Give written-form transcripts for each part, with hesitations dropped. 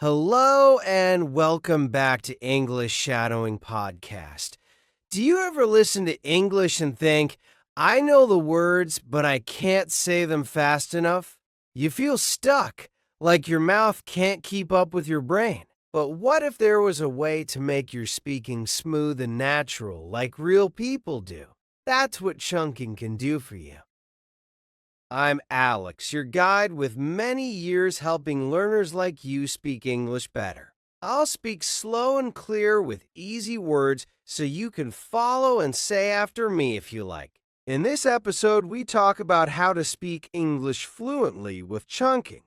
Hello and welcome back to English Shadowing Podcast. Do you ever listen to English and think, I know the words, but I can't say them fast enough? You feel stuck, like your mouth can't keep up with your brain. But what if there was a way to make your speaking smooth and natural, like real people do? That's what chunking can do for you. I'm Alex, your guide with many years helping learners like you speak English better. I'll speak slow and clear with easy words so you can follow and say after me if you like. In this episode, we talk about how to speak English fluently with chunking.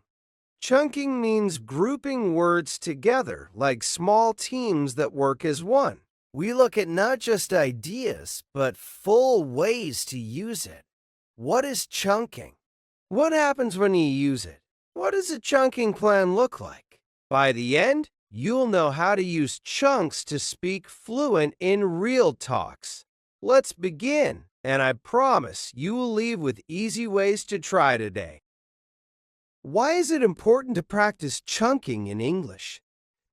Chunking means grouping words together like small teams that work as one. We look at not just ideas, but full ways to use it. What is chunking? What happens when you use it? What does a chunking plan look like? By the end, you'll know how to use chunks to speak fluent in real talks. Let's begin, and I promise you will leave with easy ways to try today. Why is it important to practice chunking in English?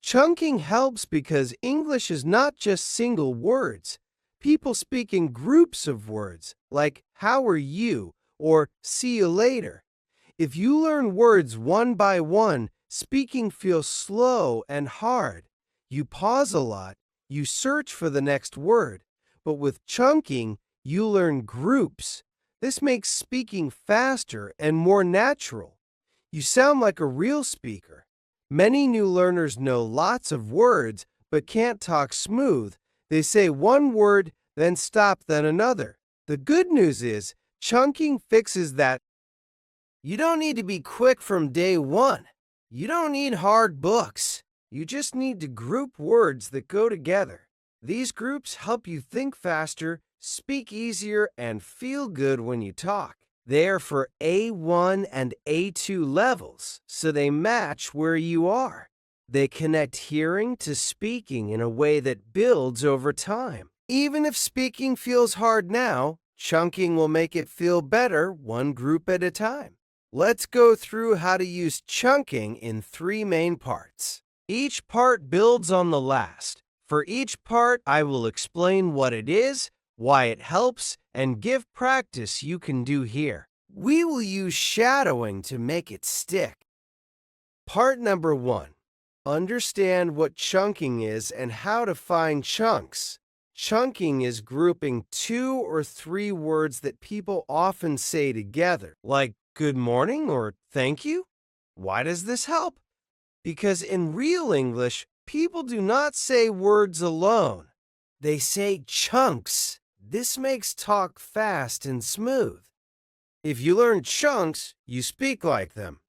Chunking helps because English is not just single words. People speak in groups of words, like how are you or see you later. If you learn words one by one, speaking feels slow and hard. You pause a lot, you search for the next word. But with chunking, you learn groups. This makes speaking faster and more natural. You sound like a real speaker. Many new learners know lots of words but can't talk smooth. They say one word, then stop, then another. The good news is, chunking fixes that. You don't need to be quick from day one. You don't need hard books. You just need to group words that go together. These groups help you think faster, speak easier, and feel good when you talk. They are for A1 and A2 levels, so they match where you are. They connect hearing to speaking in a way that builds over time. Even if speaking feels hard now, chunking will make it feel better one group at a time. Let's go through how to use chunking in 3 main parts. Each part builds on the last. For each part, I will explain what it is, why it helps, and give practice you can do here. We will use shadowing to make it stick. Part number 1. Understand what chunking is and how to find chunks. Chunking is grouping 2 or 3 words that people often say together, like good morning or thank you. Why does this help? Because in real English, people do not say words alone. They say chunks. This makes talk fast and smooth. If you learn chunks, you speak like them.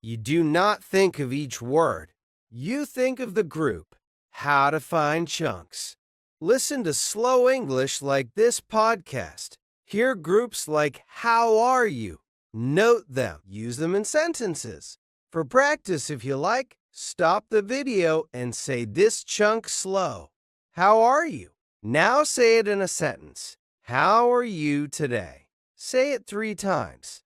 You do not think of each word. You think of the group. How to find chunks. Listen to slow English like this podcast. Hear groups like how are you? Note them. Use them in sentences. For practice, if you like, stop the video and say this chunk slow. How are you? Now say it in a sentence. How are you today? Say it 3 times.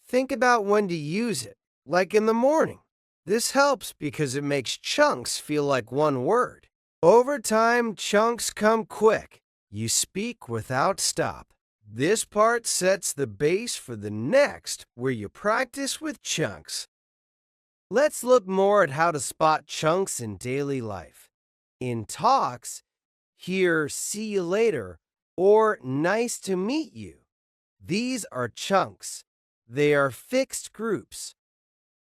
Think about when to use it, like in the morning. This helps because it makes chunks feel like one word. Over time, chunks come quick. You speak without stop. This part sets the base for the next, where you practice with chunks. Let's look more at how to spot chunks in daily life. In talks, hear see you later or nice to meet you. These are chunks. They are fixed groups.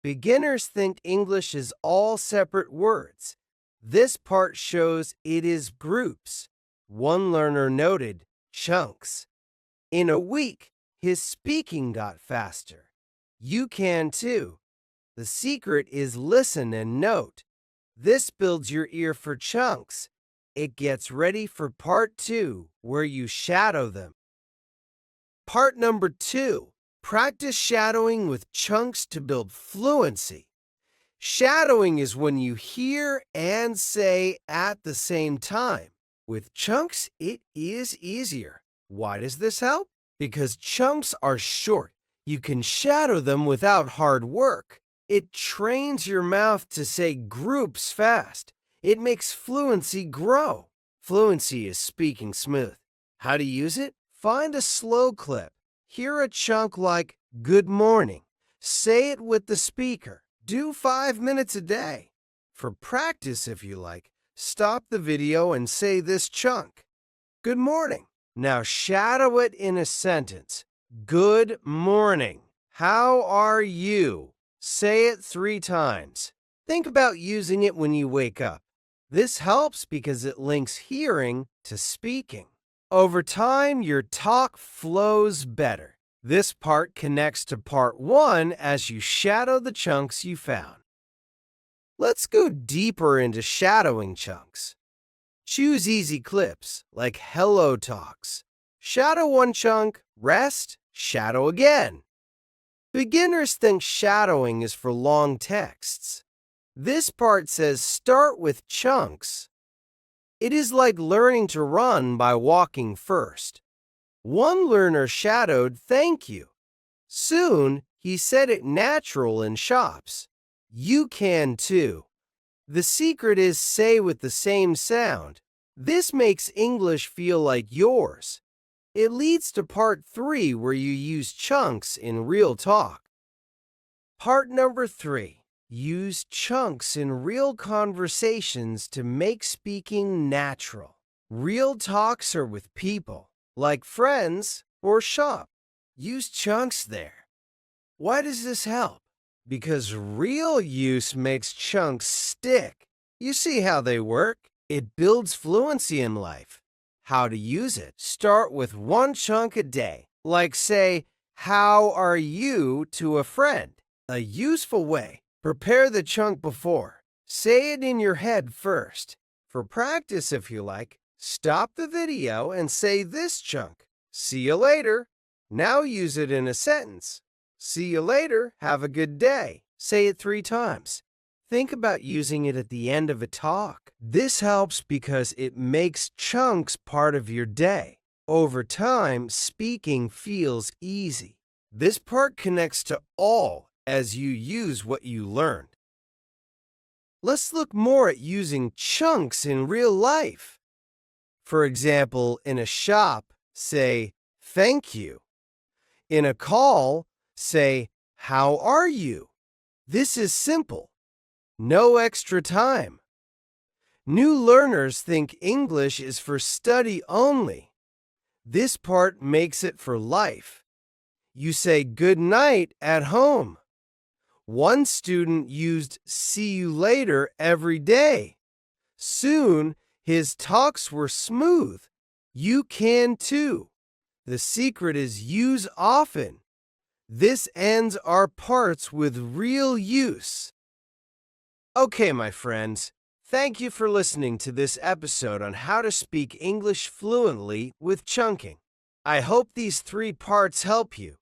Beginners think English is all separate words. This part shows it is groups. One learner noted chunks. In a week, his speaking got faster. You can too. The secret is listen and note. This builds your ear for chunks. It gets ready for part 2, where you shadow them. Part number 2. Practice shadowing with chunks to build fluency. Shadowing is when you hear and say at the same time. With chunks, it is easier. Why does this help? Because chunks are short. You can shadow them without hard work. It trains your mouth to say groups fast. It makes fluency grow. Fluency is speaking smooth. How to use it? Find a slow clip. Hear a chunk like, "Good morning." Say it with the speaker. Do 5 minutes a day. For practice, if you like, stop the video and say this chunk. "Good morning." Now shadow it in a sentence. "Good morning. How are you?" Say it 3 times. Think about using it when you wake up. This helps because it links hearing to speaking. Over time, your talk flows better. This part connects to part 1 as you shadow the chunks you found. Let's go deeper into shadowing chunks. Choose easy clips, like hello talks. Shadow one chunk, rest, shadow again. Beginners think shadowing is for long texts. This part says start with chunks. It is like learning to run by walking first. One learner shadowed "thank you." Soon, he said it natural in shops. You can too. The secret is say with the same sound. This makes English feel like yours. It leads to part 3 where you use chunks in real talk. Part number 3. Use chunks in real conversations to make speaking natural. Real talks are with people, like friends or shop. Use chunks there. Why does this help? Because real use makes chunks stick. You see how they work? It builds fluency in life. How to use it? Start with 1 chunk a day. Like say, "How are you?" to a friend. A useful way. Prepare the chunk before. Say it in your head first. For practice, if you like, stop the video and say this chunk. "See you later." Now use it in a sentence. "See you later. Have a good day." Say it 3 times. Think about using it at the end of a talk. This helps because it makes chunks part of your day. Over time, speaking feels easy. This part connects to all as you use what you learned. Let's look more at using chunks in real life. For example, in a shop, say, "Thank you." In a call, say, "How are you?" This is simple. No extra time. New learners think English is for study only. This part makes it for life. You say "good night" at home. One student used "see you later" every day. Soon, his talks were smooth. You can too. The secret is use often. This ends our parts with real use. Okay, my friends, thank you for listening to this episode on how to speak English fluently with chunking. I hope these 3 parts help you.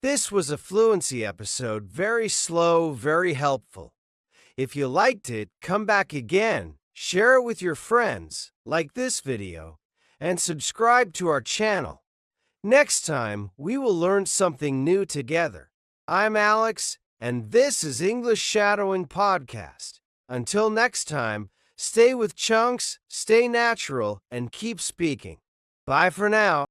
This was a fluency episode, very slow, very helpful. If you liked it, come back again, share it with your friends, like this video, and subscribe to our channel. Next time, we will learn something new together. I'm Alex, and this is English Shadowing Podcast. Until next time, stay with chunks, stay natural, and keep speaking. Bye for now.